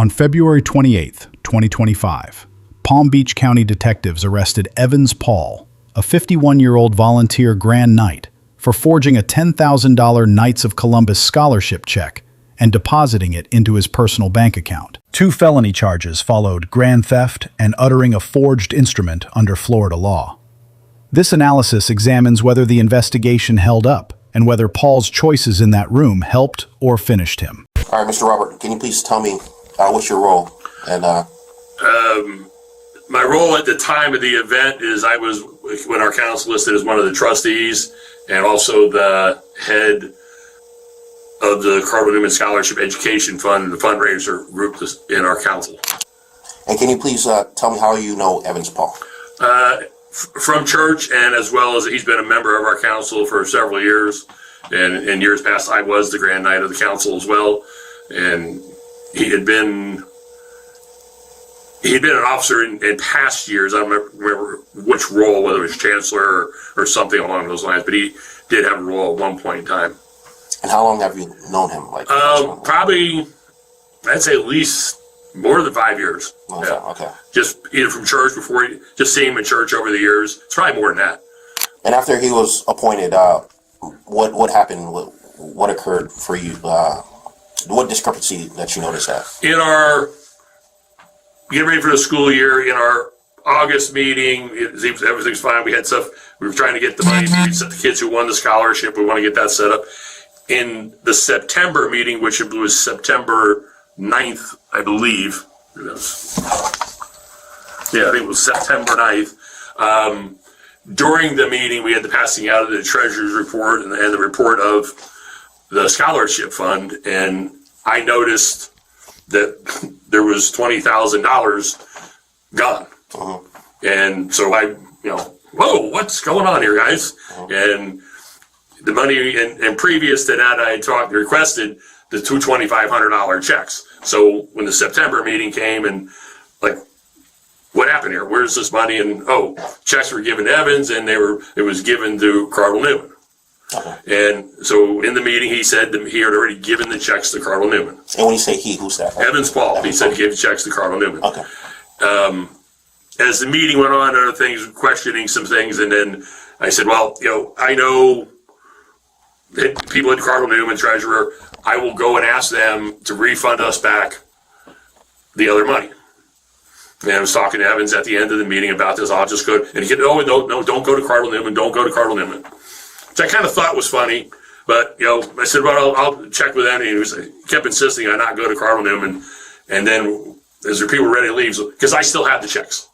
On February 28, 2025, Palm Beach County detectives arrested Evans Paul, a 51-year-old volunteer Grand Knight, for forging a $10,000 Knights of Columbus scholarship check and depositing it into his personal bank account. 2 felony charges followed: grand theft and uttering a forged instrument under Florida law. This analysis examines whether the investigation held up and whether Paul's choices in that room helped or finished him. All right, Mr. Robert, can you please tell me what's your role? And my role at the time of the event is I was, when our council listed as one of the trustees and also the head of the Cardinal Newman Scholarship Education Fund, the fundraiser group in our council. And can you please tell me how you know Evans Paul? From church, and as well as he's been a member of our council for several years. And in years past, I was the Grand Knight of the council as well. And he had been an officer in past years. I don't remember which role, whether it was chancellor or something along those lines, but he did have a role at one point in time. And how long have you known him? Probably, I'd say at least more than 5 years. Okay, yeah. Okay. Just either from church just seeing him in church over the years. It's probably more than that. And after he was appointed, what happened? What occurred for you? What discrepancy that you noticed at? In our getting ready for the school year, in our August meeting, everything's fine. We had stuff. We were trying to get the money to the kids who won the scholarship. We want to get that set up. In the September meeting, which was September 9th, I believe. Yeah, I think it was September 9th. During the meeting, we had the passing out of the treasurer's report and the report of the scholarship fund, and I noticed that there was $20,000 gone. Uh-huh. And so I, whoa, what's going on here, guys? Uh-huh. And the money, and previous to that, I had requested the two $2,500 checks. So when the September meeting came and what happened here? Where's this money? And checks were given to Evans, and it was given to Cardinal Newman. Okay. And so in the meeting, he said that he had already given the checks to Cardinal Newman. And when you say he, who's that? Evans Paul. He said he gave the checks to Cardinal Newman. Okay. As the meeting went on, other things, questioning some things, and then I said, well, I know that people at Cardinal Newman, treasurer, I will go and ask them to refund us back the other money. And I was talking to Evans at the end of the meeting about this. I'll just go, and he said, no, don't go to Cardinal Newman, don't go to Cardinal Newman. Which I kind of thought was funny, but, I said, well, I'll check with them. And he kept insisting I not go to Cardinal Newman. And then, as the people were ready to leave, because I still had the checks.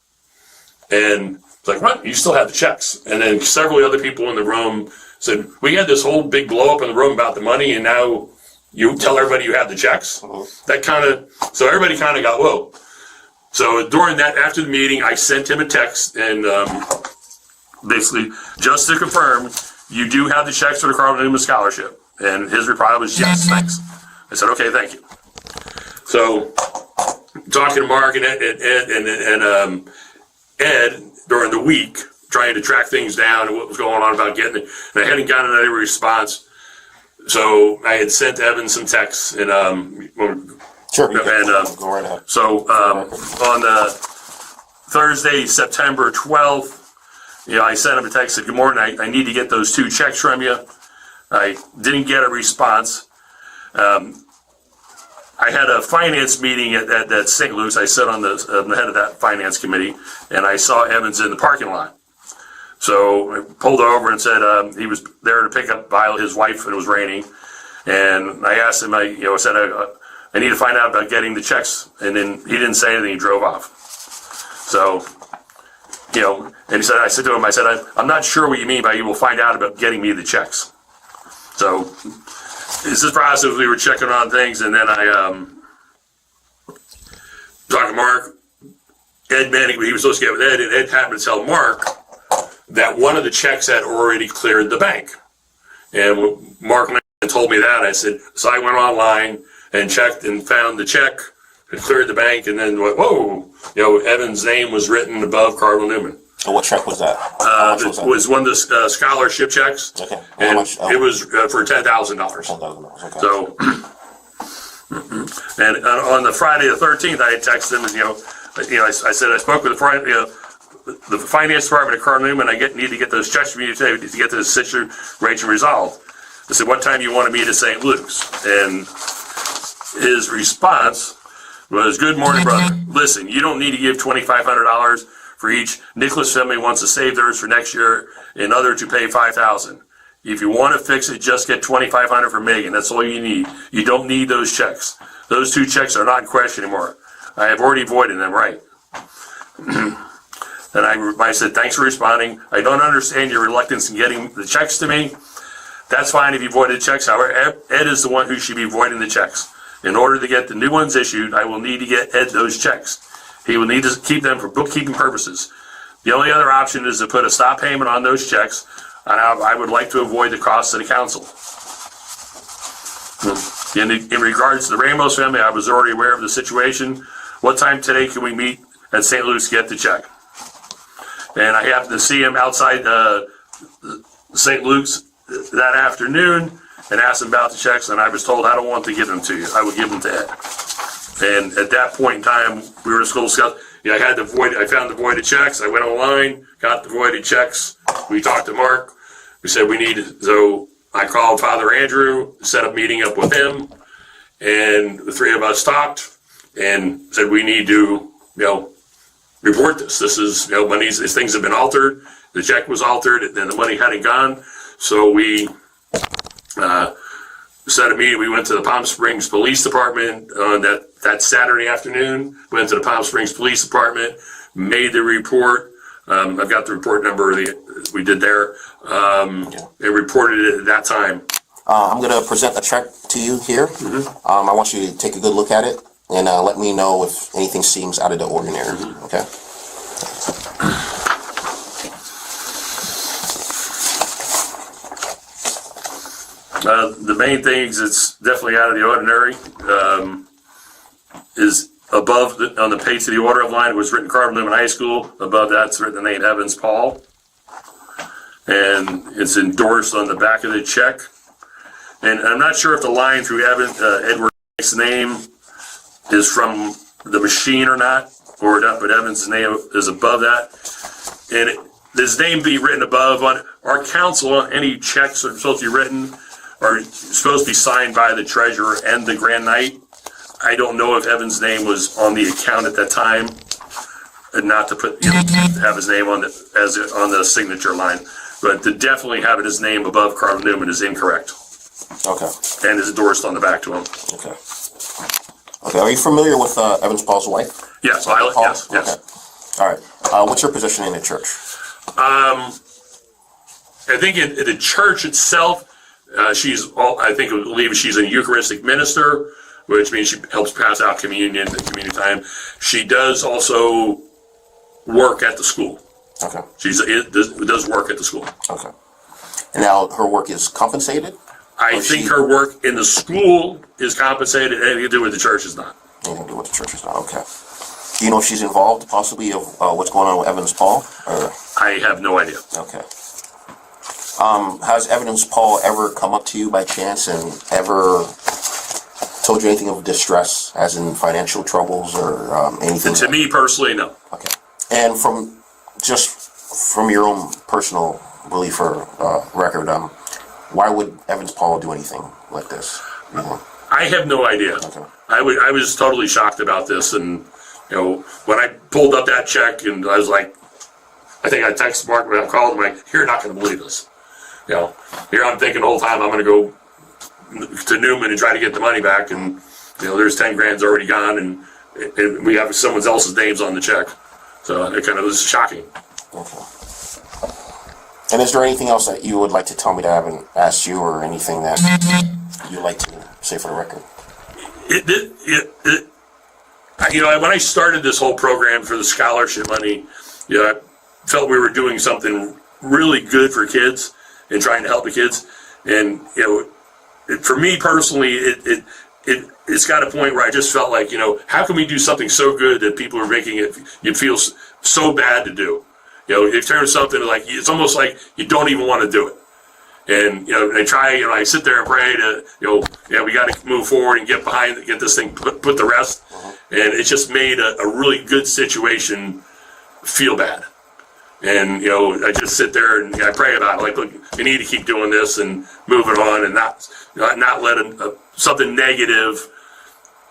And it's like, what? You still have the checks? And then several other people in the room said, we had this whole big blow up in the room about the money, and now you tell everybody you have the checks? Uh-huh. So everybody kind of got, whoa. So during that, after the meeting, I sent him a text and basically just to confirm, you do have the checks for the Cardinal Newman Scholarship. And his reply was, yes, thanks. I said, okay, thank you. So talking to Mark and Ed during the week, trying to track things down and what was going on about getting it. And I hadn't gotten any response. So I had sent Evan some texts and sure. And go right ahead. So on Thursday, September 12th, I sent him a text, said, good morning, I need to get those 2 checks from you. I didn't get a response. I had a finance meeting at St. Louis. I sat on the head of that finance committee, and I saw Evans in the parking lot. So I pulled over and said he was there to pick up his wife, and it was raining. And I asked him, I said, I need to find out about getting the checks. And then he didn't say anything. He drove off. So, and I said to him, I'm not sure what you mean by you will find out about getting me the checks. So this process, we were checking on things, and then I talked to Mark. Ed Manning, he was supposed to get with Ed, and Ed happened to tell Mark that one of the checks had already cleared the bank. And when Mark told me that, I said, so I went online and checked and found the check, and cleared the bank, and then went, whoa, Evan's name was written above Cardinal Newman. And what check was that? It was one of the scholarship checks. Okay. And it was for $10,000. $10,000, okay. So, And on the Friday the 13th, I had texted him, I said I spoke with the finance department at Cardinal Newman. I need to get those checks from you today to get this situation resolved. I said, what time do you want to meet at St. Luke's? And his response was, good morning, brother. Listen, you don't need to give $2,500 for each. Nicholas family wants to save theirs for next year, and other to pay $5,000. If you want to fix it, just get $2,500 from Megan. That's all you need. You don't need those checks. Those 2 checks are not in question anymore. I have already voided them, right? And I said, thanks for responding. I don't understand your reluctance in getting the checks to me. That's fine if you voided checks. However, Ed is the one who should be voiding the checks. In order to get the new ones issued, I will need to get Ed those checks. He will need to keep them for bookkeeping purposes. The only other option is to put a stop payment on those checks, and I would like to avoid the costs of the council. In regards to the Ramos family, I was already aware of the situation. What time today can we meet at St. Luke's to get the check? And I happened to see him outside St. Luke's that afternoon and asked him about the checks, and I was told, I don't want to give them to you. I would give them to Ed. And at that point in time, we were in school scouts. I found the voided checks. I went online, got the voided checks. We talked to Mark. We said so I called Father Andrew, set up meeting up with him, and the 3 of us talked and said we need to, report this. This is, these things have been altered. The check was altered, and the money hadn't gone. So we set a meeting. We went to the Palm Springs Police Department on that Saturday afternoon. Went to the Palm Springs Police Department, made the report. I've got the report number we did there. It reported it at that time. I'm going to present a check to you here. I want you to take a good look at it and let me know if anything seems out of the ordinary. Okay. The main things that's definitely out of the ordinary is above on the page to the order of line. It was written Cardinal Newman High School. Above that's written the name Evans Paul, and it's endorsed on the back of the check. And I'm not sure if the line through Edward's name is from the machine or not, but Evans' name is above that. And his name be written above on our council. Any checks are supposed to be written are supposed to be signed by the treasurer and the grand knight. I don't know if Evan's name was on the account at that time, and not to put have his name on the signature line, but to definitely have his name above Cardinal Newman is incorrect. Okay. And is endorsed on the back to him. Okay. Okay. Are you familiar with Evans Paul's wife? Yes. Paul? Yes. Okay. All right. What's your position in the church? I think in the church itself, I believe she's a Eucharistic minister, which means she helps pass out communion at communion time. She does also work at the school. Okay. She does work at the school. Okay. And now her work is compensated? I think her work in the school is compensated. Anything to do with the church is not. Anything to do with the church is not. Okay. Do you know if she's involved possibly of what's going on with Evans Paul? Or? I have no idea. Okay. Has Evans Paul ever come up to you by chance and ever told you anything of distress, as in financial troubles or anything? And to me personally, no. Okay. And from your own personal belief or record, why would Evans Paul do anything like this? I have no idea. Okay. I was totally shocked about this, and when I pulled up that check, and I was like, I think I texted Mark when I called him, like, you're not going to believe this. Here I'm thinking the whole time I'm going to go to Newman and try to get the money back, and there's 10 grand's already gone, and we have someone else's names on the check. So it kind of was shocking. Okay. And is there anything else that you would like to tell me that I haven't asked you, or anything that you'd like to say for the record? When I started this whole program for the scholarship money, I felt we were doing something really good for kids and trying to help the kids. And for me personally, it's got a point where I just felt like, how can we do something so good that people are making it you feel so bad to do? You turn something like it's almost like you don't even want to do it. And, I try, I sit there and pray to, we got to move forward and get this thing put to rest. And it just made a really good situation feel bad. And, I just sit there and I pray about it. Like, look, we need to keep doing this and moving on and not letting something negative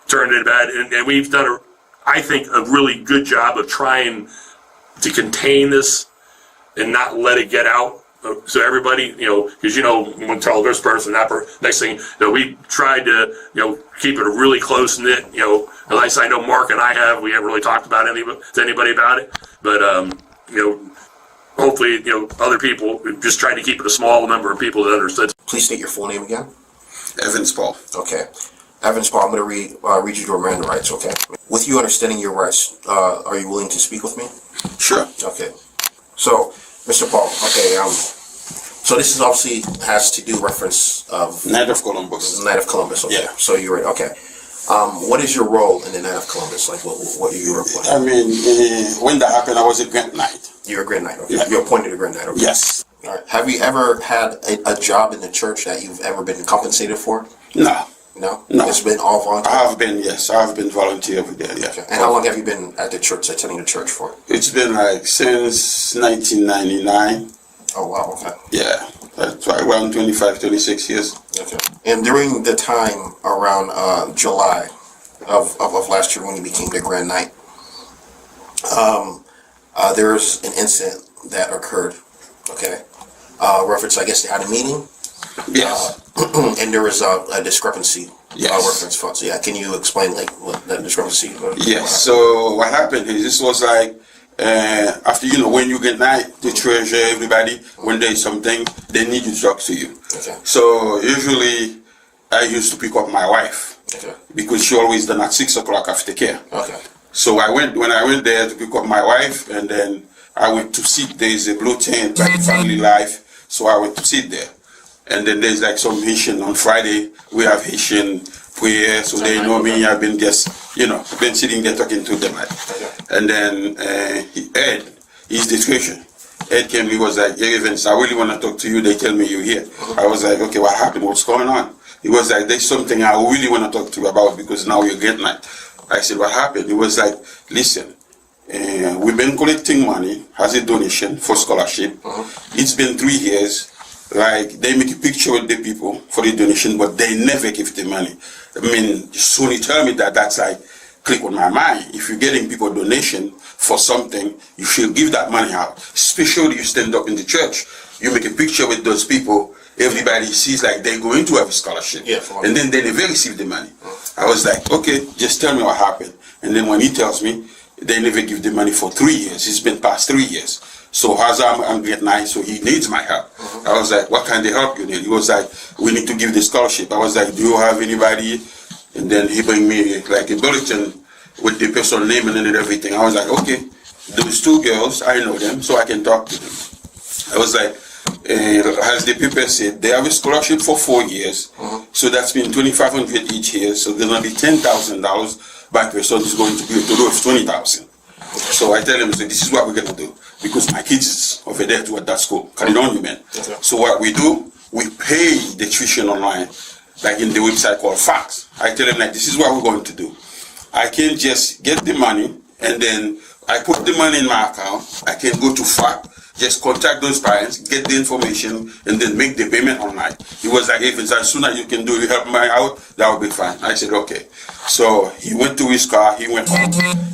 turn into bad. And we've done, I think, a really good job of trying to contain this and not let it get out. So everybody, because when tell this person, next thing, we tried to, keep it a really close knit. At least I know Mark and I we haven't really talked about to anybody about it, but hopefully, other people just trying to keep it a small number of people that understood. Please state your full name again. Evans Paul. Okay. Evans Paul, I'm going to read you your Miranda rights, okay? With you understanding your rights, are you willing to speak with me? Sure. Okay. So, Mr. Paul, okay, so this is obviously has to do reference of Night of Columbus. Night of Columbus, okay. Yeah. So you're right, okay. What is your role in the Night of Columbus? Like, what are you appointed? I mean, when that happened, I was a Grand Knight. You're a Grand Knight, okay. Yeah. You're appointed a Grand Knight, okay. Yes. All right. Have you ever had a job in the church that you've ever been compensated for? No. No? No. It's been all volunteer? I have been volunteer over there, yeah. Okay. And how long have you been at the church, attending the church for? It's been like since 1999. Oh, wow, okay. Yeah. That's right, around 25, 26 years. Okay. And during the time around July of last year when you became the Grand Knight, there's an incident that occurred, okay? Reference, I guess they had a meeting? Yes. And there was a discrepancy. Yes. Reference funds. Yeah, can you explain like what that discrepancy? Yes. So what happened is this was like after when you get night, the treasurer, everybody, when there's something, they need to talk to you. Okay. So usually I used to pick up my wife. Okay. Because she always done at 6 o'clock after care. Okay. So when I went there to pick up my wife, and then I went to sit. There's a blue tent like Family Life, so I went to sit there. And then there's like some Haitian on Friday. We have Haitian prayer, so they know me. I've been just, been sitting there talking to them. And then Ed, his discretion. Ed came, he was like, "Hey, Evans, I really want to talk to you. They tell me you're here." I was like, "Okay, what happened? What's going on?" He was like, "There's something I really want to talk to you about because now you're getting night." I said, "What happened?" He was like, "Listen, we've been collecting money as a donation for scholarship. It's been 3 years. Like, they make a picture with the people for the donation, but they never give the money." I mean, soon he told me that. That's like, click on my mind. If you're getting people donation for something, you should give that money out. Especially you stand up in the church, you make a picture with those people, everybody sees like they're going to have a scholarship. Yeah, and then they never receive the money. I was like, okay, just tell me what happened. And then when he tells me, they never give the money for 3 years. It's been past 3 years. So as I'm getting nice, so he needs my help. I was like, what kind of help you need? He was like, we need to give the scholarship. I was like, do you have anybody? And then he bring me like a bulletin with the person name and everything. I was like, okay, those 2 girls, I know them, so I can talk to them. I was like, as the paper said, they have a scholarship for 4 years. So that's been $2,500 each year. So there's gonna be $10,000 by person is going to be a total of $20,000. So I tell them, so this is what we're gonna do, because my kids is over there to at that school, Cardinal Newman. Okay. So what we do, we pay the tuition online, like in the website called Fax. I tell them like, this is what we're going to do. I can just get the money and then I put the money in my account. I can go to Fax, just contact those parents, get the information, and then make the payment online. He was like, if it's as soon as you can do, you help me out, that will be fine. I said, okay. So he went to his car, he went home.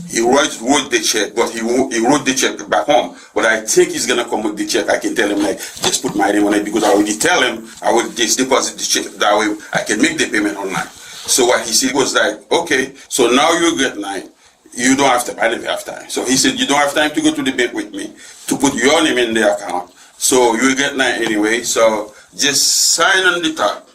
He wrote the check, but he wrote the check back home. But I think he's gonna come with the check. I can tell him like, just put my name on it, because I already tell him I will just deposit the check. That way I can make the payment online. So what he said was like, okay, so now you get night. You don't have time. I never have time. So he said, you don't have time to go to the bank with me to put your name in the account. So you will get night anyway. So just sign on the top.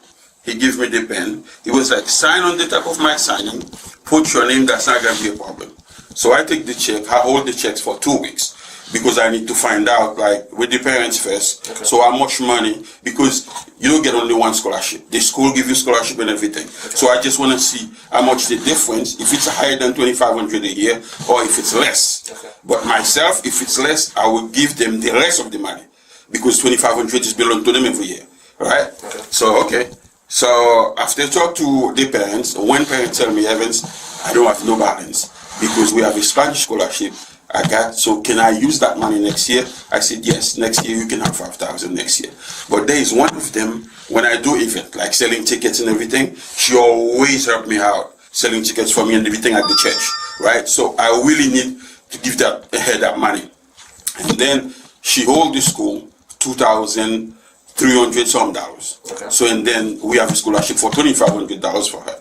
He gave me the pen. He was like, sign on the top of my signing. Put your name. That's not going to be a problem. So I take the check. I hold the checks for 2 weeks because I need to find out, like, with the parents first. Okay. So how much money, because you don't get only one scholarship. The school give you scholarship and everything. Okay. So I just want to see how much the difference, if it's higher than $2,500 a year or if it's less. Okay. But myself, if it's less, I will give them the rest of the money because $2,500 is belong to them every year. right? Okay. So after talk to the parents, one parent tell me, Evans, I don't have no balance because we have a Spanish scholarship I got, so can I use that money next year? I said, yes, next year you can have 5,000 next year. But there is one of them, when I do event, like selling tickets and everything, she always help me out, selling tickets for me and everything at the church, right? So I really need to give her that money. And then she hold the school $2,300 some dollars. Okay. So and then we have a scholarship for $2,500 for her.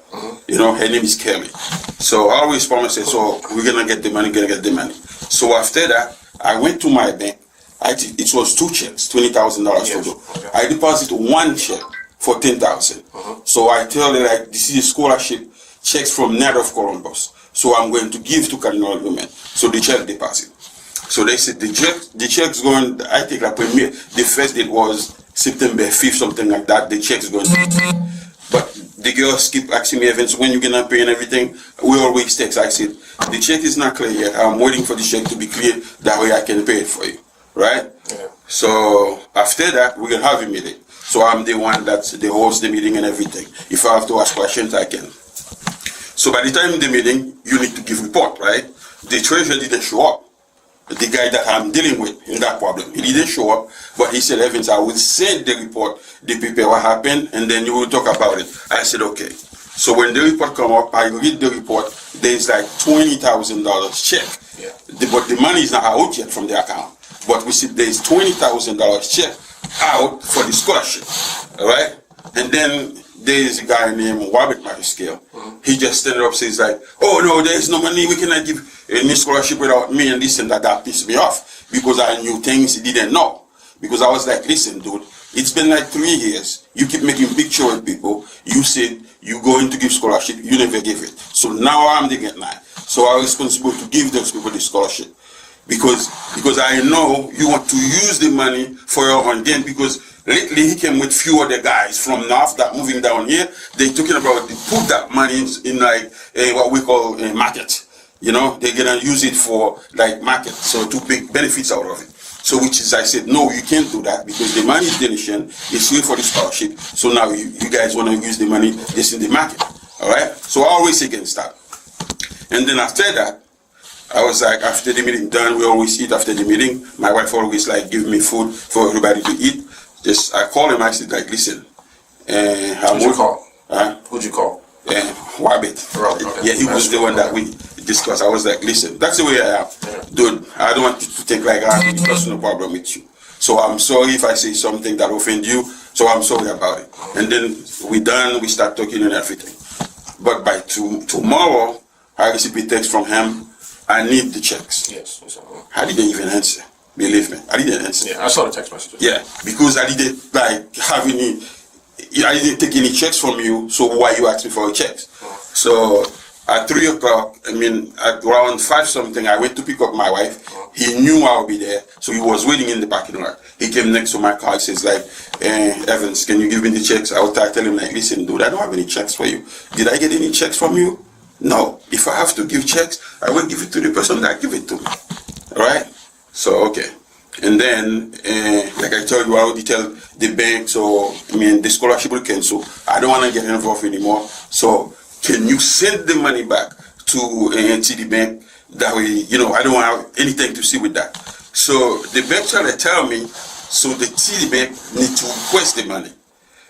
You know, her name is Kelly. So I always promise her, so we're gonna get the money. So after that, I went to my bank. It was 2 checks, $20,000 Yes. for Okay. I deposit 1 check for 10,000. So I tell her, like, this is a scholarship checks from Net of Columbus. So I'm going to give to Cardinal Newman. So the check deposit. So they said the check's going, I think like the first date was September 5th, something like that. The check's going to, but the girls keep asking me, Evans, when you gonna pay and everything. We always text. I said, the check is not clear yet. I'm waiting for the check to be clear. That way I can pay it for you, right? Yeah. So after that, we're gonna have a meeting. So I'm the one that they host the meeting and everything. If I have to ask questions, I can. So by the time in the meeting, you need to give report, right? The treasurer didn't show up. The guy that I'm dealing with in that problem, he didn't show up, but he said, Evans, I will send the report, the people what happened, and then you will talk about it. I said, okay. So when the report come up, I read the report, there's like $20,000 check. Yeah. But the money is not out yet from the account. But we see there's $20,000 check out for the scholarship, all right? And then there's a guy named Robert Mariscale. He just stand up, says like, oh no, there's no money, we cannot give any scholarship without me and this and that. That pissed me off because I knew things he didn't know. Because I was like, listen, dude, it's been like 3 years. You keep making picture with people. You said you're going to give scholarship, you never give it. So now I'm the guy. So I'm responsible to give those people the scholarship. Because I know you want to use the money for your own gain. Because lately he came with few other guys from north that moving down here. They talking about they put that money in like what we call a market. You know, they're gonna use it for like market, so to make benefits out of it. So which is I said, no, you can't do that because the money is donation, it's free for the scholarship. So now you guys wanna use the money just in the market. Alright? So I always against that. And then after that, I was like, after the meeting done, we always eat after the meeting. My wife always like give me food for everybody to eat. Just I call him, I said like, listen, Who'd you call? Who'd you call? Wabit. Okay. Yeah, he was the one that we discussed. I was like, listen, that's the way I am. Yeah. Dude, I don't want you to think like I have a personal problem with you. So I'm sorry if I say something that offend you. So I'm sorry about it. And then we done, we start talking and everything. But by tomorrow, I receive a text from him. I need the checks. Yes. I didn't even answer. Believe me, I didn't answer. Yeah, I saw the text messages. Yeah, because I didn't like have any. I didn't take any checks from you. So why you ask me for a checks? So at 3 o'clock, I mean at around 5 something, I went to pick up my wife. He knew I would be there, so he was waiting in the parking lot. He came next to my car. He says like, Evans, can you give me the checks? I would tell him like, listen, dude, I don't have any checks for you. Did I get any checks from you? No. If I have to give checks, I will give it to the person that give it to me. All right? So, okay. And then, like I told you, I already tell the bank, so, I mean, the scholarship will cancel. I don't want to get involved anymore. So, can you send the money back to TD Bank? That way, you know, I don't want anything to see with that. So, the bank tried to tell me, so the TD Bank need to request the money.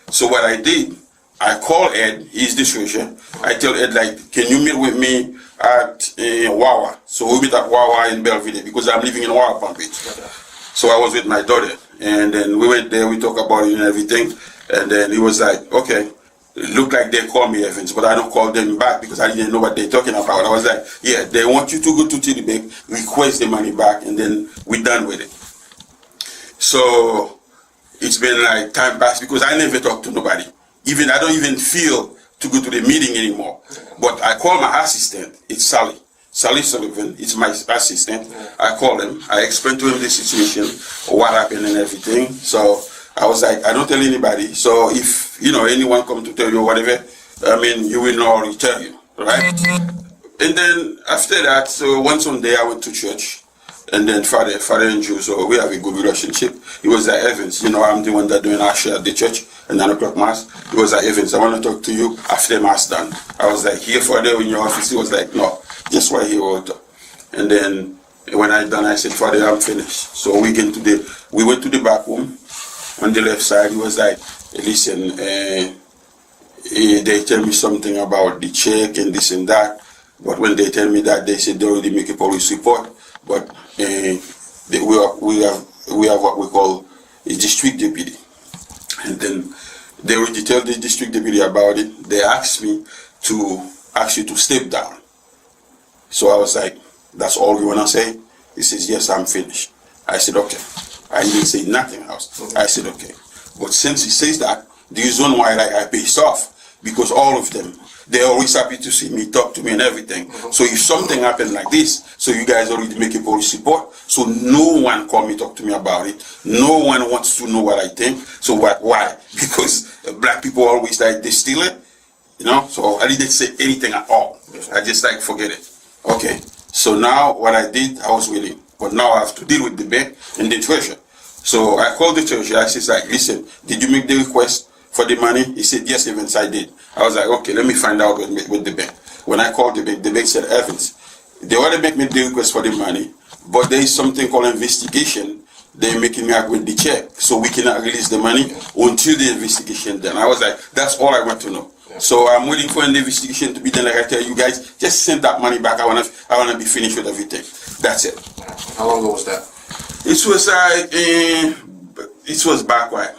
So, what I did, I call Ed, he's the treasurer. I tell Ed, like, can you meet with me at Wawa? So we meet at Wawa in Belvedere because I'm living in Wawa, Palm Beach. So I was with my daughter, and then we went there, we talked about it and everything, and then he was like, okay, it looked like they call me Evans, but I don't call them back because I didn't know what they're talking about. I was like, yeah, they want you to go to TD Bank, request the money back, and then we're done with it. So it's been like time passed because I never talked to nobody. Even I don't even feel to go to the meeting anymore. But I call my assistant, it's Sally Sullivan, it's my assistant. I call him, I explain to him the situation, what happened and everything. So I was like, I don't tell anybody. So if, you know, anyone come to tell you whatever, I mean, you will know, I'll tell you, right? And then after that, so one Sunday I went to church. And then Father and Jew, so we have a good relationship. He was like, Evans, you know, I'm the one that doing our share at the church. a 9 o'clock mass. He was like, Evans, I want to talk to you after mass done. I was like, here for there in your office. He was like, no, just right here. And then when I done, I said, Father, I'm finished. So we went to the back room on the left side. He was like, listen, they tell me something about the check and this and that. But when they tell me that, they said they already make a police report. But we have what we call a district deputy. And then they already tell the district deputy about it. They asked me to actually to step down. So I was like, that's all you want to say? He says, yes, I'm finished. I said, okay. I didn't say nothing else. I said, okay. But since he says that, the reason why I pissed off, because all of them, they're always happy to see me, talk to me and everything. So if something happened like this, so you guys already make a police report, so no one call me, talk to me about it. No one wants to know what I think. So why? Because black people always like, they steal it, you know? So I didn't say anything at all. I just like, forget it. Okay. So now what I did, I was willing. But now I have to deal with the bank and the treasurer. So I called the treasurer. I said, like, listen, did you make the request for the money? He said, yes, Evans, I did. I was like, okay, let me find out with the bank. When I called the bank said, Evans, they want to make me the request for the money, but there is something called investigation. They're making me out with the check, so we cannot release the money until the investigation done. I was like, that's all I want to know. So I'm waiting for an investigation to be done. Like I tell you guys, just send that money back. I wanna be finished with everything. That's it. How long ago was that? It was like it was back when.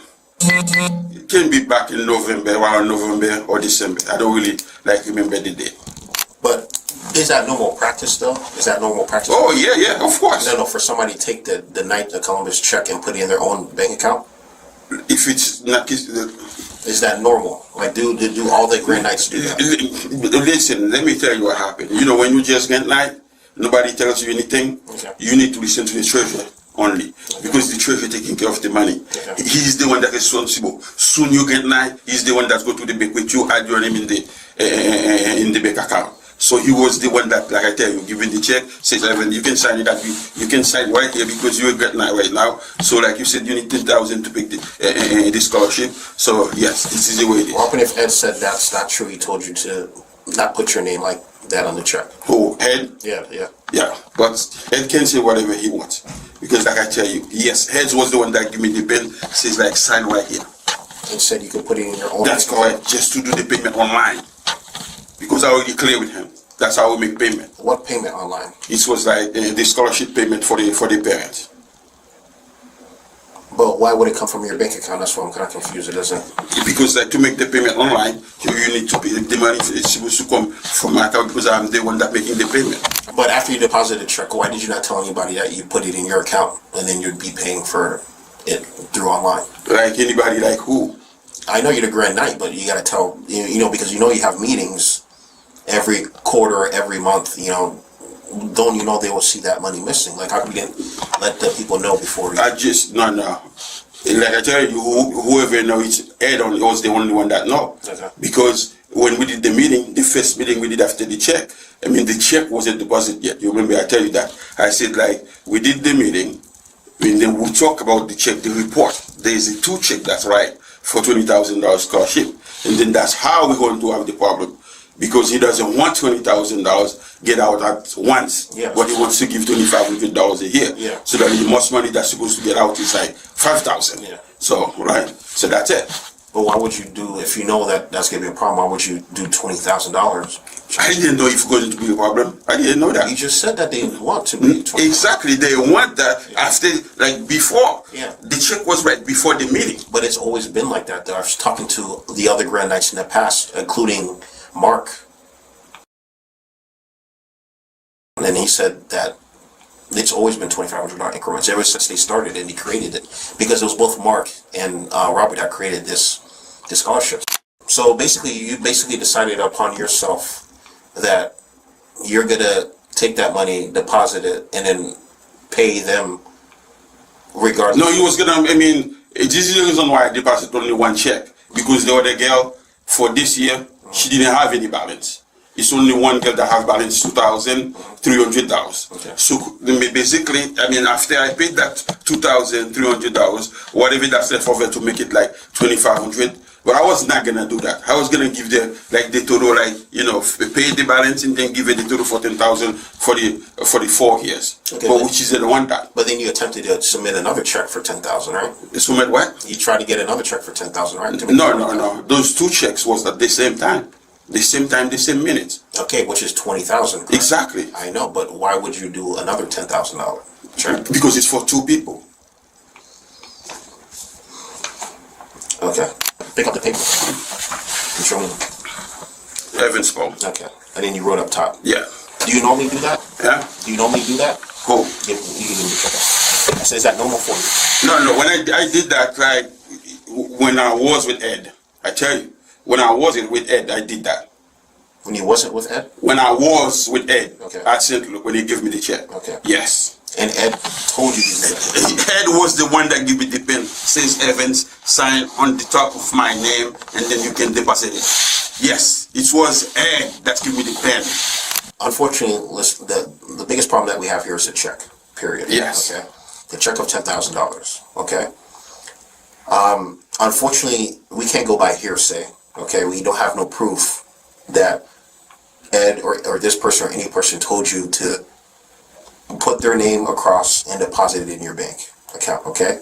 It can be back in November, around November or December. I don't really remember the date. But is that normal practice though? Is that normal practice? Oh yeah, of course. No, for somebody to take the night of Columbus check and put it in their own bank account? If it's not, is that normal? Like, do all the Grand Knights do that? Listen, let me tell you what happened. You know, when you just get night, nobody tells you anything. Okay. You need to listen to the treasurer only, because the treasurer taking care of the money. Okay. He's the one that is responsible. Soon you get night, he's the one that go to the bank with you, add your name in the bank account. So he was the one that, like I tell you, giving the check, says, Evan, you can sign it, that you can sign right here because you're getting night right now. So like you said, you need 10,000 to pick the scholarship. So yes, this is the way it is. What happened if Ed said that's not true? He told you to not put your name like that on the check. Who, Ed? Yeah. But Ed can say whatever he wants. Because like I tell you, yes, Ed was the one that gave me the pen, says like sign right here. And said you could put it in your own. That's correct, just to do the payment online. Because I already clear with him. That's how we make payment. What payment online? It was like the scholarship payment for the parents. But why would it come from your bank account? That's why I'm kind of confused. It doesn't. Because to make the payment online, you need to pay the money. It's supposed to come from my account because I'm the one that making the payment. But after you deposited the check, why did you not tell anybody that you put it in your account and then you'd be paying for it through online? Like anybody, like who? I know you're the Grand Knight, but you got to tell, you know, because you know you have meetings every quarter, every month, you know. Don't you know they will see that money missing? Like, how come you didn't let the people know before you? No. Like I tell you, whoever knows, Ed was the only one that know. Okay. Because when we did the meeting, the first meeting we did after the check, I mean, the check wasn't deposited yet. You remember I tell you that? I said, like, we did the meeting, and then we talk about the check, the report. There is a 2 check that's right for $20,000 scholarship. And then that's how we're going to have the problem. Because he doesn't want $20,000 get out at once, but he wants to give $2,500 a year. Yeah. So that the most money that's supposed to get out is like $5,000. Yeah. So right, so that's it. But why would you do, if you know that that's gonna be a problem? Why would you do $20,000? I didn't know if it was going to be a problem. I didn't know that. You just said that they want to be $20,000. Exactly, they want that after, like before. Yeah. The check was right before the meeting. But it's always been like that. I was talking to the other Grand Knights in the past, including Mark, and he said that it's always been $2,500 increments ever since they started, and he created it because it was both Mark and Robert that created this scholarship. So basically, you decided upon yourself that you're gonna take that money, deposit it, and then pay them regardless. No, he was gonna. I mean, this is the reason why I deposited only 1 check, because the other girl for this year, she didn't have any balance. It's only one girl that has balance $2,300. Okay. So basically, I mean, after I paid that $2,300, whatever that's left over to make it like $2,500. But I was not gonna do that. I was gonna give the total, pay the balance and then give it the total $14,000 for the 4 years. Okay, but which is the one that. But then you attempted to submit another check for $10,000, right? Submit what? You tried to get another check for $10,000, right? No. Those 2 checks was at the same time. The same time, the same minutes. Okay, which is $20,000. Exactly. I know, but why would you do another $10,000 check? Because it's for 2 people. Okay. Pick up the paper. And show me. Evans Paul. Okay. And then you wrote up top. Yeah. Do you normally do that? Yeah. Do you normally do that? Who? You can do it. I said, is that normal for you? No. When I did that, like when I was with Ed, I tell you, when I wasn't with Ed, I did that. When you wasn't with Ed? When I was with Ed, okay. I said, look, when he gave me the check. Okay. Yes. And Ed told you to do that. Ed was the one that gave me the pen. Says Evans, sign on the top of my name, and then you can deposit it. Yes, it was Ed that gave me the pen. Unfortunately, listen, the biggest problem that we have here is a check, period. Yes. Okay. The check of $10,000. Okay. Unfortunately, we can't go by hearsay. Okay. We don't have no proof that Ed or this person or any person told you to put their name across and deposit it in your bank account. Okay.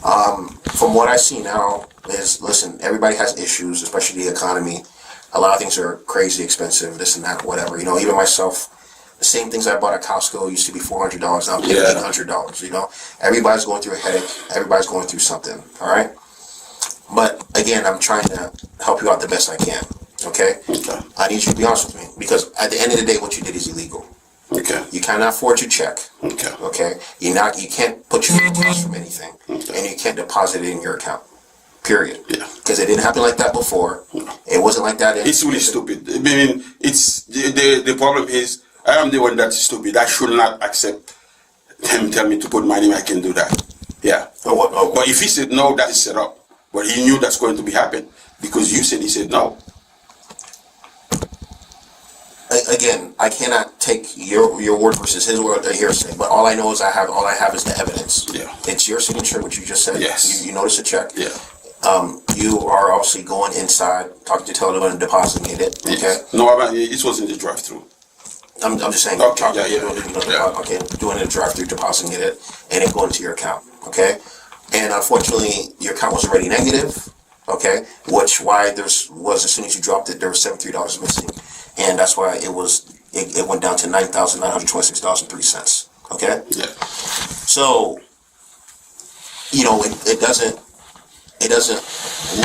From what I see now is, listen, everybody has issues, especially the economy. A lot of things are crazy expensive, this and that, whatever. Even myself, the same things I bought at Costco used to be $400. Now I'm paying $800. Everybody's going through a headache. Everybody's going through something. All right. But again, I'm trying to help you out the best I can. Okay. I need you to be honest with me, because at the end of the day, what you did is illegal. Okay. You cannot forge a check. Okay. Okay. You can't put your name across from anything, and you can't deposit it in your account. Period. Yeah. Because it didn't happen like that before. It wasn't like that. It's really stupid. I mean, it's the problem is I am the one that's stupid. I should not accept him tell me to put my name. I can do that. Yeah. But if he said no, that is set up. But he knew that's going to be happen because you said he said no. Again, I cannot take your word versus his word or hearsay, but all I know is all I have is the evidence. Yeah. It's your signature, which you just said. Yes. You notice a check. Yeah. You are obviously going inside, talking to Teller and depositing it. Okay. Yes. No, it wasn't the drive-through. I'm just saying. Okay. Okay. Doing a drive-through, depositing it, and it going to your account. Okay. And unfortunately, your account was already negative. Okay. Why there was, as soon as you dropped it, there was $73 missing. And that's why it went down to $9,926.03. Okay? Yeah. So, it doesn't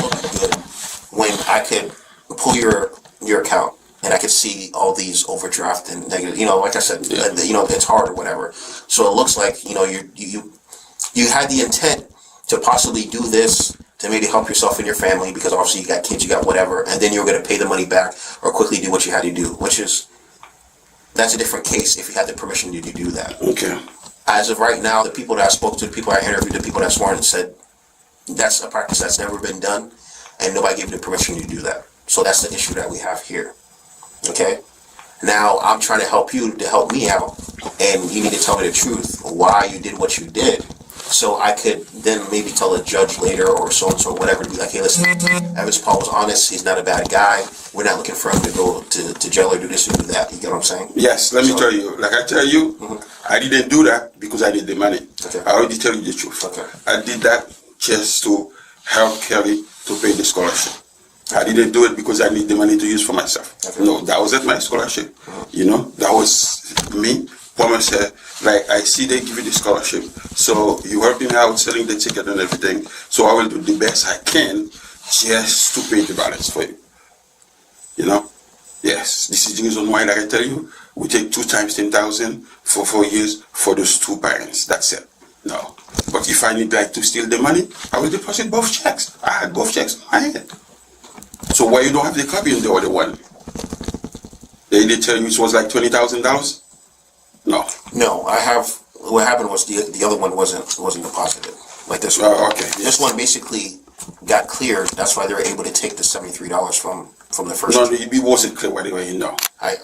look good when I could pull your account and I could see all these overdraft and negative, like I said, it's hard or whatever. So it looks like, you had the intent to possibly do this to maybe help yourself and your family, because obviously you got kids, you got whatever, and then you're going to pay the money back or quickly do what you had to do, that's a different case if you had the permission to do that. Okay. As of right now, the people that I spoke to, the people I interviewed, the people that sworn and said, that's a practice that's never been done, and nobody gave you the permission to do that. So that's the issue that we have here. Okay? Now, I'm trying to help you to help me out, and you need to tell me the truth, why you did what you did, so I could then maybe tell a judge later or so-and-so, whatever, to be like, hey, listen, Evans Paul was honest, he's not a bad guy, we're not looking for him to go to jail or do this or do that, you get what I'm saying? Yes, let me tell you, like I tell you, I didn't do that because I need the money. Okay. I already tell you the truth. Okay. I did that just to help Kelly to pay the scholarship. I didn't do it because I need the money to use for myself. Okay. No, that wasn't my scholarship. That was me. Promise said, like, I see they give you the scholarship, so you helping me out selling the ticket and everything, so I will do the best I can just to pay the balance for you. Yes, this is the reason why, like I tell you, we take 2 times 10,000 for 4 years for those 2 parents. That's it. No. But if I need to steal the money, I will deposit both checks. I had both checks in my hand. So why you don't have the copy in the other one? They did tell you it was like $20,000? No. No, I have. What happened was the other one wasn't deposited like this one. Oh, okay. This one basically got cleared. That's why they were able to take the $73 from from the first. No, it wasn't clear what they were in. No. I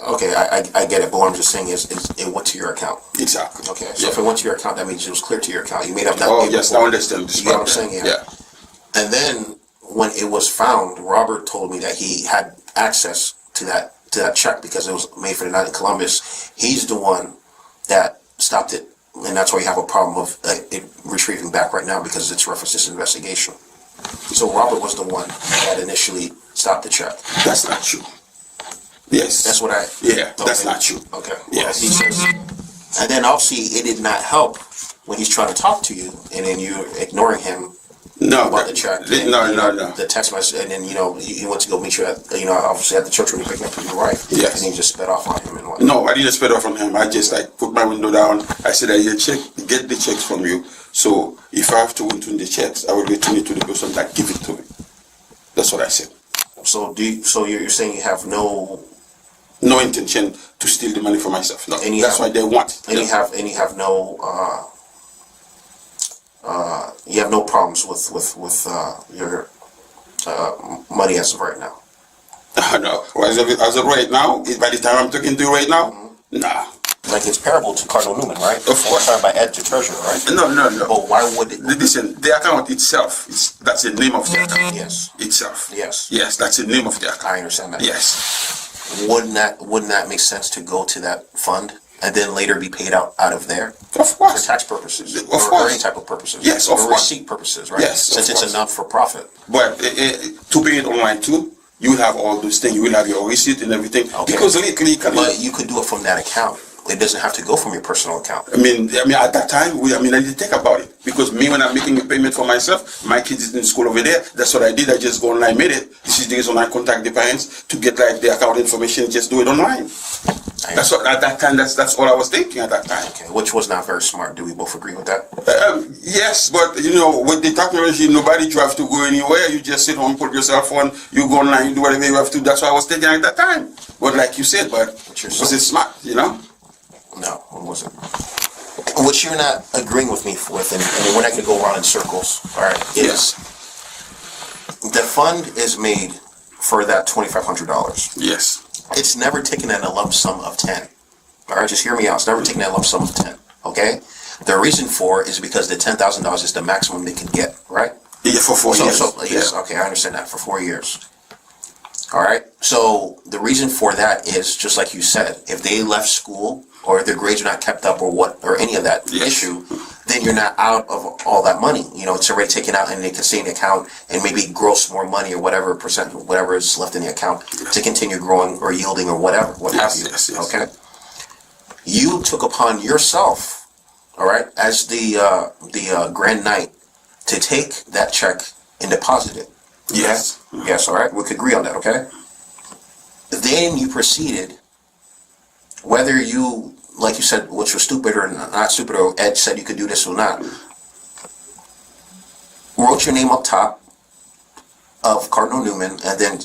get it, but what I'm just saying is it went to your account. Exactly. Okay, so if it went to your account, that means it was clear to your account. You may have not. Oh yes, I understand this. You know what I'm saying? Yeah. And then when it was found, Robert told me that he had access to that check because it was made for the night in Columbus. He's the one that stopped it, and that's why you have a problem of it retrieving back right now because it's referenced this investigation. So Robert was the one that initially stopped the check. That's not true. Yes. That's what I. Yeah, okay. That's not true. Okay. Yes. Well, he says, and then obviously it did not help when he's trying to talk to you, and then you're ignoring him. No, about the check. No. The text message, and then he went to go meet you at obviously at the church when you picked up your wife. Yes. And he just sped off on him and what? No, I didn't sped off on him. I just put my window down. I said I get the checks from you. So if I have to return the checks, I will return it to the person that give it to me. That's what I said. So you're saying you have no intention to steal the money for myself. No, that's why they want. And you have no you have no problems with your money as of right now. No, as of right now, by the time I'm talking to you right now, nah. Like it's payable to Cardinal Newman, right? Of course. Signed by Ed to Treasurer, right? No. But why would it? Listen, the account itself, that's the name of the account. Yes. Itself. Yes. Yes, that's the name of the account. I understand that. Yes. Wouldn't that make sense to go to that fund and then later be paid out of there? Of course. For tax purposes. Of or course. any type of purposes. Yes, of or course. receipt purposes, right? Yes, Since of it's course. a not-for-profit. But to pay it online too, you will have all those things. You will have your receipt and everything. Okay. Because legally, But you could do it from that account. It doesn't have to go from your personal account. I mean, at that time, I didn't think about it because me, when I'm making a payment for myself, my kids is in school over there. That's what I did. I just go online, made it. This is the reason I contact the parents to get the account information. Just do it online. That's what at that time. That's all I was thinking at that time. Okay, which was not very smart. Do we both agree with that? Yes, but with the technology, nobody drives to go anywhere. You just sit home, put your cell phone, you go online, you do whatever you have to. That's what I was thinking at that time. But like you said, was it smart? No, it wasn't. What you're not agreeing with me with, and we're not going to go around in circles, all right, is the fund is made for that $2,500. Yes. It's never taken in a lump sum of 10. All right, just hear me out. It's never taken in a lump sum of 10, okay? The reason for it is because the $10,000 is the maximum they can get, right? Yeah, for 4 years. Yes, okay, I understand that, for 4 years. All right, so the reason for that is, just like you said, if they left school or if their grades are not kept up or any of that issue, then you're not out of all that money. It's already taken out and they can stay in the account and maybe gross more money or whatever is left in the account to continue growing or yielding or whatever, what have you. Yes. Okay? You took upon yourself, all right, as the Grand Knight to take that check and deposit it. Yes. Yes, all right? We could agree on that, okay? Then you proceeded, whether you, like you said, which was stupid or not stupid, or Ed said you could do this or not, wrote your name up top of Cardinal Newman, and then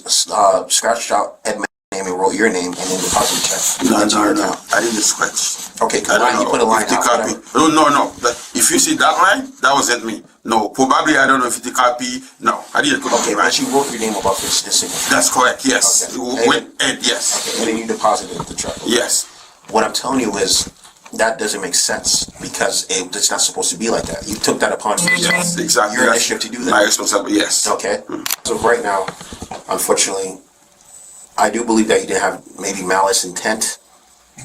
scratched out Ed's name and wrote your name, and then deposited the check. No. I didn't scratch. Okay, you put a line out. Copy. No. If you see that line, that wasn't me. No, probably I don't know if it's a copy. No, I didn't put Okay, it right. but you wrote your name above this signature. That's correct, yes. Okay. With Ed, yes. Okay, and then you deposited the check. Yes. What I'm telling you is that doesn't make sense because it's not supposed to be like that. You took that upon yourself. Yes, exactly. Your initiative to do that. My responsibility, yes. Okay. So right now, unfortunately, I do believe that you didn't have maybe malice intent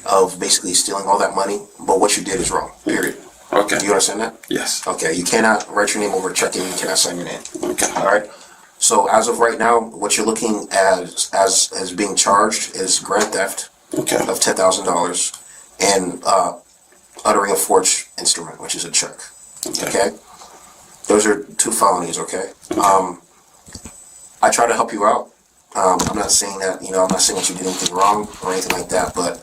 of basically stealing all that money, but what you did is wrong. Period. Okay. Do you understand that? Yes. Okay. You cannot write your name over a check and you cannot sign your name. Okay. All right. So as of right now, what you're looking at as being charged is grand theft of $10,000 and uttering a forged instrument, which is a check. Okay. Those are 2 felonies. Okay. I try to help you out. I'm not saying that I'm not saying that you did anything wrong or anything like that, but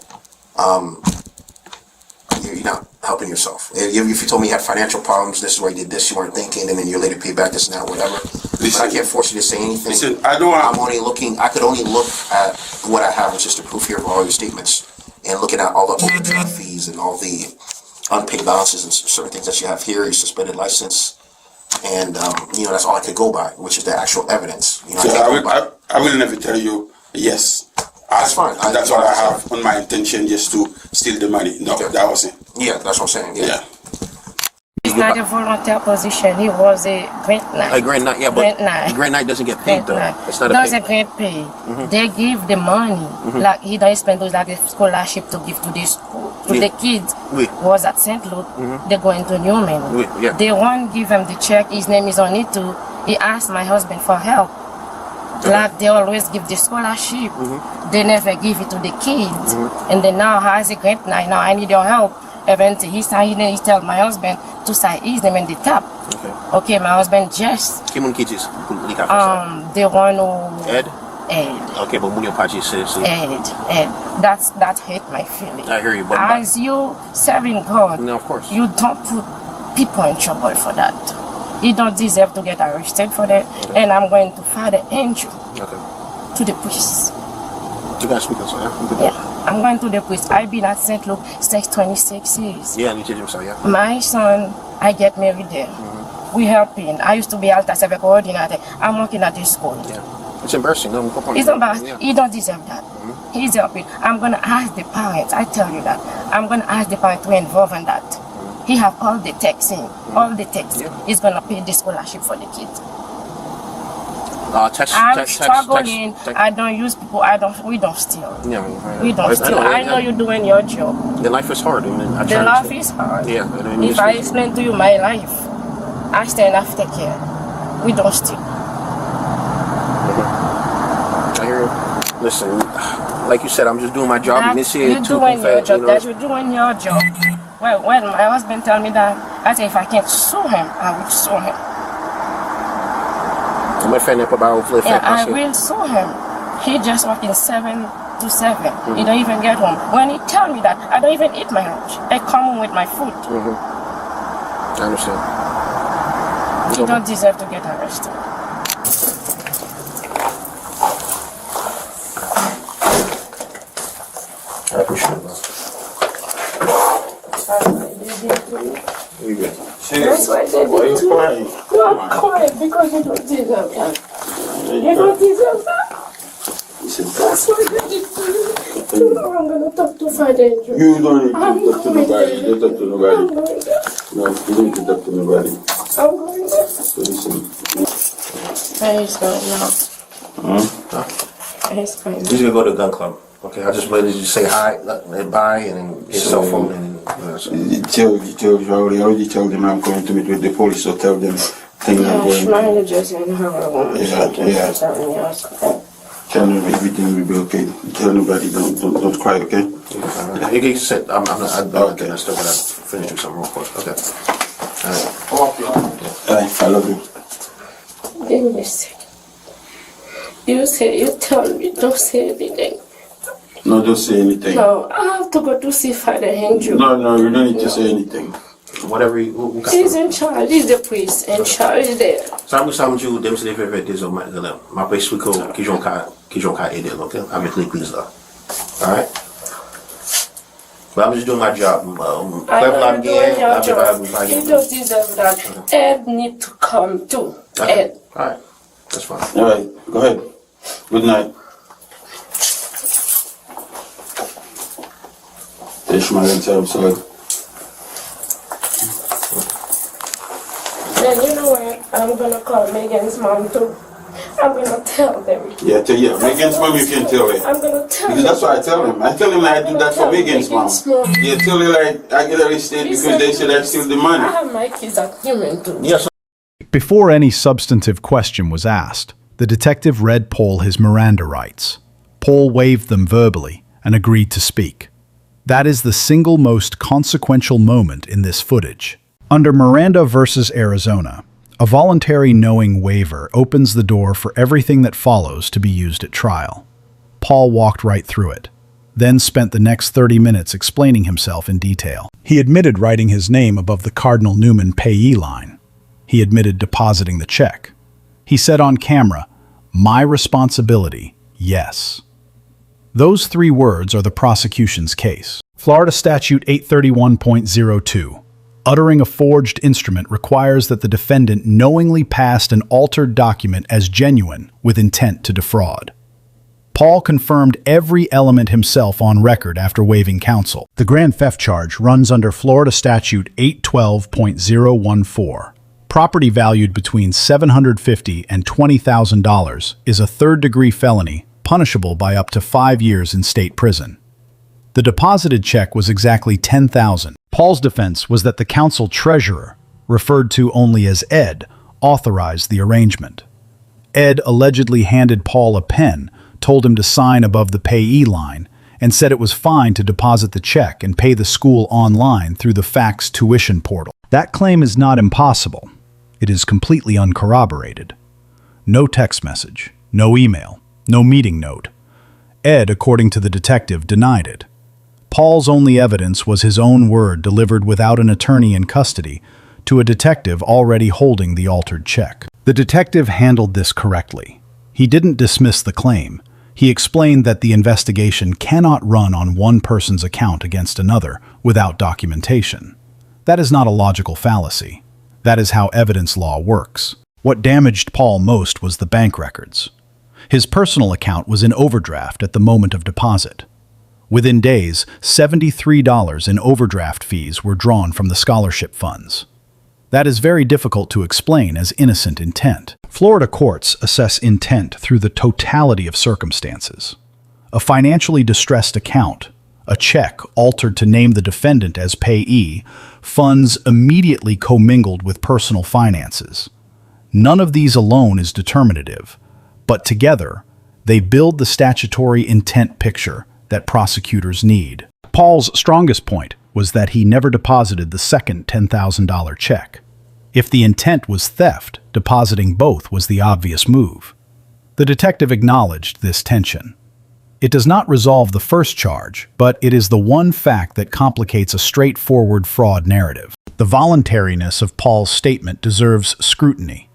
you're not helping yourself. If you told me you had financial problems, this is where you did this, you weren't thinking, and then you later pay back this and that, whatever. But I can't force you to say anything. Listen, I could only look at what I have, which is the proof here of all your statements, and looking at all the overdraft fees and all the unpaid balances and certain things that you have here, your suspended license, and that's all I could go by, which is the actual evidence. I will never tell you Yes. That's fine. That's what I have on my intention, just to steal the money. No, Okay. that was it. Yeah, that's what I'm saying. Yeah. Yeah. It's not a volunteer position. He was a grant A night. grant night, yeah, but Grant night. the grant night doesn't get paid Grant though. night. It's not a Doesn't pay. grant pay. They give the money. Like he don't spend those like a scholarship to give to the school to Oui. the kids. Oui. Was at St. Luke. They go into Newman. Oui, yeah. They won't give him the check. His name is on it too. He asked my husband for help. Like they always give the scholarship. They never give it to the kids. And then now has a grant night. Now I need your help. Eventually he tell my husband to sign his name in the top. Okay. Okay, my husband just Quem não quis isso? Ligar pra the one who você. Ed? Ed. Okay, but Munio Pachi says. Ed. That hurt my feeling. I hear you, but As you serving God, no, of course. you don't put people in trouble for that. He don't deserve to get arrested for that. And I'm going to file the angel Okay. to the police. You gotta speak on something. Yeah. I'm going to the police. I've been at St. Luke since 26 years. Yeah, you tell him, yeah. My son, I get married there. We helping. I used to be altar server coordinator. I'm working at this school. Yeah. It's embarrassing. No, It's embarrassing. Yeah. He don't deserve that. He's helping. I'm gonna ask the parents. I tell you that. I'm gonna ask the parents to involve in that. He have all the texting, all the text. Yeah. He's gonna pay the scholarship for the kids. I'm struggling. I don't use people. We don't steal. Yeah, We don't steal. I know you're doing your job. The life is hard. I mean, I The try life to- is hard. Yeah. I mean, If I explain to you my life, I stand after care. We don't steal. I hear you. Listen, like you said, I'm just doing my job. And this You're here too doing your confess, job. you know. That you're doing your job. Well, when my husband tell me that, I say if I can't sue him, I will sue him. I'm a fan of about flip. Yeah, I will sue him. He just working 7 to 7. He don't even get home. When he tell me that, I don't even eat my lunch. I come home with my food. I understand. He don't deserve to get arrested. I appreciate it. You good? That's why they Why did you to crying? you. I'm crying because you don't deserve that. You don't deserve that. That's why they did to you. Tomorrow I'm gonna talk to Father Angel. You don't need to I'm talk to going nobody. there. You don't talk to I'm nobody. going there. No, you don't need to talk to nobody. I'm going there. So listen. He's going now. He's going He's gonna go to the gun club. Okay, I just wanted to just say hi, bye, and then his cell phone, and so. I already told them I'm going to meet with the police, so tell them things I'm Yeah, going to. smile just and how I want Yeah. Tell them everything will be okay. Tell nobody, don't cry, okay? He said, I'm not, Okay. I still gotta finish doing something real quick. Okay. Alright. I love you. Give me a second. You tell me, don't say anything. No, don't say anything. No, I have to go to see Father Andrew. No, you don't need to say anything. Whatever you. He's in charge, he's the priest in charge there. Sabe onde Deus deve ver Deus mas para isso que João cá ele, okay? I'm please lá. Alright? But I'm just doing my job. I know you're doing your job. You don't deserve that. Ed need to come too. Ed. Alright. That's fine. All right, go ahead. Good night. Ishmael and tell him sorry. Then you know what? I'm gonna call Megan's mom too. I'm gonna tell them. Yeah, Megan's mom you can tell her. I'm gonna tell Because them. that's what I tell him. I tell him I do that for Megan's mom. Yeah, tell her like I get arrested because they said I steal the I money. have my kids at human too. Yes. Before any substantive question was asked, the detective read Paul his Miranda rights. Paul waived them verbally and agreed to speak. That is the single most consequential moment in this footage. Under Miranda versus Arizona, a voluntary knowing waiver opens the door for everything that follows to be used at trial. Paul walked right through it, then spent the next 30 minutes explaining himself in detail. He admitted writing his name above the Cardinal Newman payee line. He admitted depositing the check. He said on camera, "My responsibility, yes." Those 3 words are the prosecution's case. Florida Statute 831.02. Uttering a forged instrument requires that the defendant knowingly passed an altered document as genuine with intent to defraud. Paul confirmed every element himself on record after waiving counsel. The grand theft charge runs under Florida Statute 812.014. Property valued between $750 and $20,000 is a third-degree felony, punishable by up to 5 years in state prison. The deposited check was exactly $10,000. Paul's defense was that the council treasurer, referred to only as Ed, authorized the arrangement. Ed allegedly handed Paul a pen, told him to sign above the payee line, and said it was fine to deposit the check and pay the school online through the fax tuition portal. That claim is not impossible. It is completely uncorroborated. No text message, no email, no meeting note. Ed, according to the detective, denied it. Paul's only evidence was his own word delivered without an attorney in custody to a detective already holding the altered check. The detective handled this correctly. He didn't dismiss the claim. He explained that the investigation cannot run on one person's account against another without documentation. That is not a logical fallacy. That is how evidence law works. What damaged Paul most was the bank records. His personal account was in overdraft at the moment of deposit. Within days, $73 in overdraft fees were drawn from the scholarship funds. That is very difficult to explain as innocent intent. Florida courts assess intent through the totality of circumstances. A financially distressed account, a check altered to name the defendant as payee, funds immediately commingled with personal finances. None of these alone is determinative, but together, they build the statutory intent picture that prosecutors need. Paul's strongest point was that he never deposited the second $10,000 check. If the intent was theft, depositing both was the obvious move. The detective acknowledged this tension. It does not resolve the first charge, but it is the one fact that complicates a straightforward fraud narrative. The voluntariness of Paul's statement deserves scrutiny.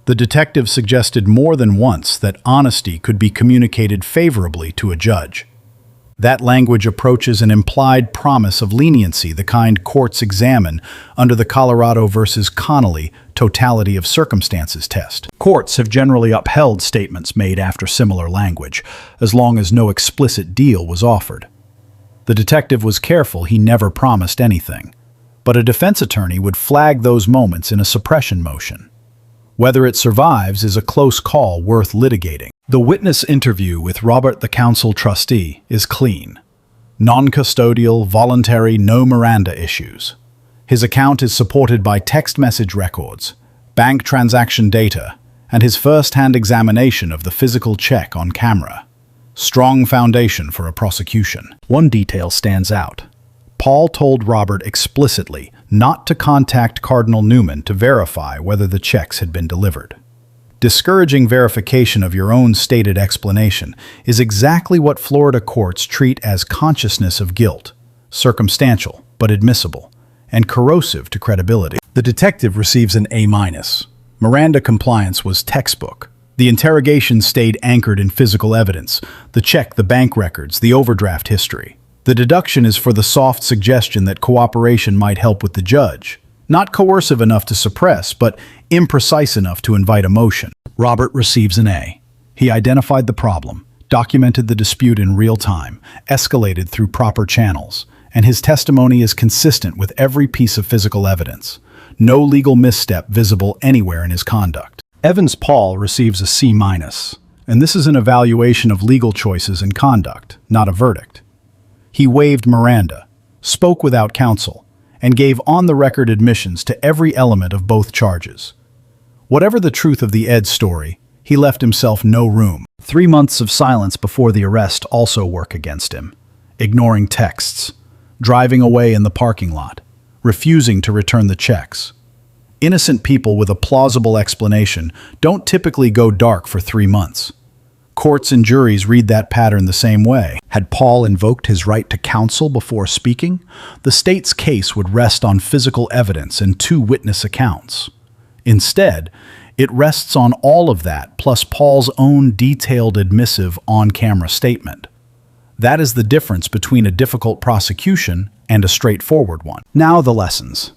The detective suggested more than once that honesty could be communicated favorably to a judge. That language approaches an implied promise of leniency, the kind courts examine under the Colorado versus Connolly totality of circumstances test. Courts have generally upheld statements made after similar language, as long as no explicit deal was offered. The detective was careful he never promised anything, but a defense attorney would flag those moments in a suppression motion. Whether it survives is a close call worth litigating. The witness interview with Robert, the council trustee, is clean. Non-custodial, voluntary, no Miranda issues. His account is supported by text message records, bank transaction data, and his first-hand examination of the physical check on camera. Strong foundation for a prosecution. One detail stands out. Paul told Robert explicitly not to contact Cardinal Newman to verify whether the checks had been delivered. Discouraging verification of your own stated explanation is exactly what Florida courts treat as consciousness of guilt, circumstantial but admissible, and corrosive to credibility. The detective receives an A-. Miranda compliance was textbook. The interrogation stayed anchored in physical evidence, the check, the bank records, the overdraft history. The deduction is for the soft suggestion that cooperation might help with the judge. Not coercive enough to suppress, but imprecise enough to invite emotion. Robert receives an A. He identified the problem, documented the dispute in real time, escalated through proper channels, and his testimony is consistent with every piece of physical evidence. No legal misstep visible anywhere in his conduct. Evans Paul receives a C-, and this is an evaluation of legal choices and conduct, not a verdict. He waived Miranda, spoke without counsel, and gave on-the-record admissions to every element of both charges. Whatever the truth of the Ed story, he left himself no room. 3 months of silence before the arrest also work against him. Ignoring texts, driving away in the parking lot, refusing to return the checks. Innocent people with a plausible explanation don't typically go dark for 3 months. Courts and juries read that pattern the same way. Had Paul invoked his right to counsel before speaking, the state's case would rest on physical evidence and 2 witness accounts. Instead, it rests on all of that, plus Paul's own detailed admissive on-camera statement. That is the difference between a difficult prosecution and a straightforward one. Now the lessons.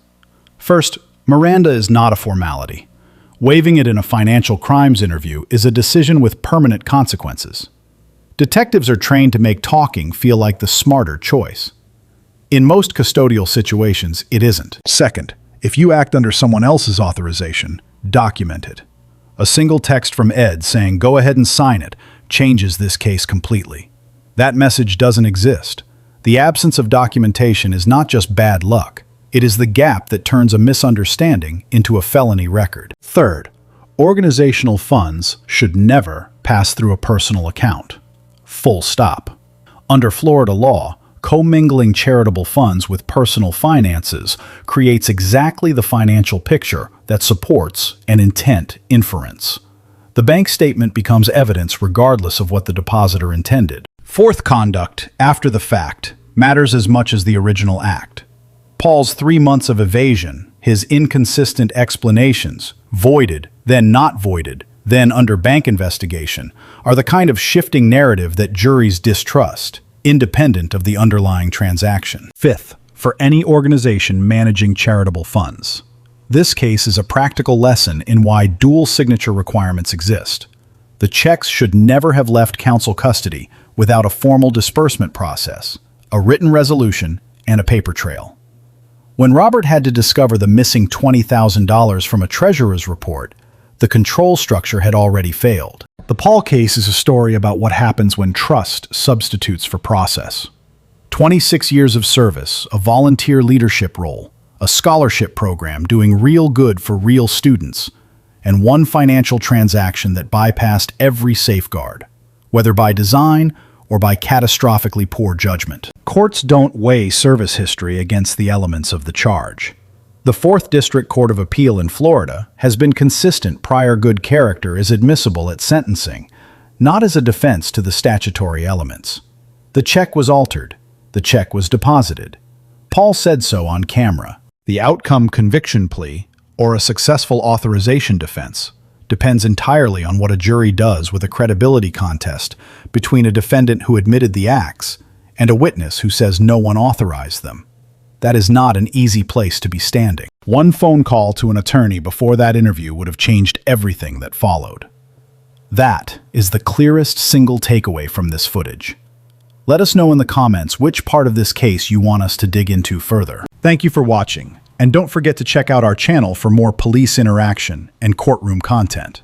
First, Miranda is not a formality. Waiving it in a financial crimes interview is a decision with permanent consequences. Detectives are trained to make talking feel like the smarter choice. In most custodial situations, it isn't. Second, if you act under someone else's authorization, document it. A single text from Ed saying, "Go ahead and sign it," changes this case completely. That message doesn't exist. The absence of documentation is not just bad luck. It is the gap that turns a misunderstanding into a felony record. Third, organizational funds should never pass through a personal account. Full stop. Under Florida law, commingling charitable funds with personal finances creates exactly the financial picture that supports an intent inference. The bank statement becomes evidence regardless of what the depositor intended. Fourth, conduct after the fact matters as much as the original act. Paul's 3 months of evasion, his inconsistent explanations, voided, then not voided, then under bank investigation, are the kind of shifting narrative that juries distrust, independent of the underlying transaction. Fifth, for any organization managing charitable funds. This case is a practical lesson in why dual signature requirements exist. The checks should never have left counsel custody without a formal disbursement process, a written resolution, and a paper trail. When Robert had to discover the missing $20,000 from a treasurer's report, the control structure had already failed. The Paul case is a story about what happens when trust substitutes for process. 26 years of service, a volunteer leadership role, a scholarship program doing real good for real students, and one financial transaction that bypassed every safeguard, whether by design or by catastrophically poor judgment. Courts don't weigh service history against the elements of the charge. The 4th District Court of Appeal in Florida has been consistent prior good character is admissible at sentencing, not as a defense to the statutory elements. The check was altered. The check was deposited. Paul said so on camera. The outcome conviction plea, or a successful authorization defense, depends entirely on what a jury does with a credibility contest between a defendant who admitted the acts and a witness who says no one authorized them. That is not an easy place to be standing. One phone call to an attorney before that interview would have changed everything that followed. That is the clearest single takeaway from this footage. Let us know in the comments which part of this case you want us to dig into further. Thank you for watching, and don't forget to check out our channel for more police interaction and courtroom content.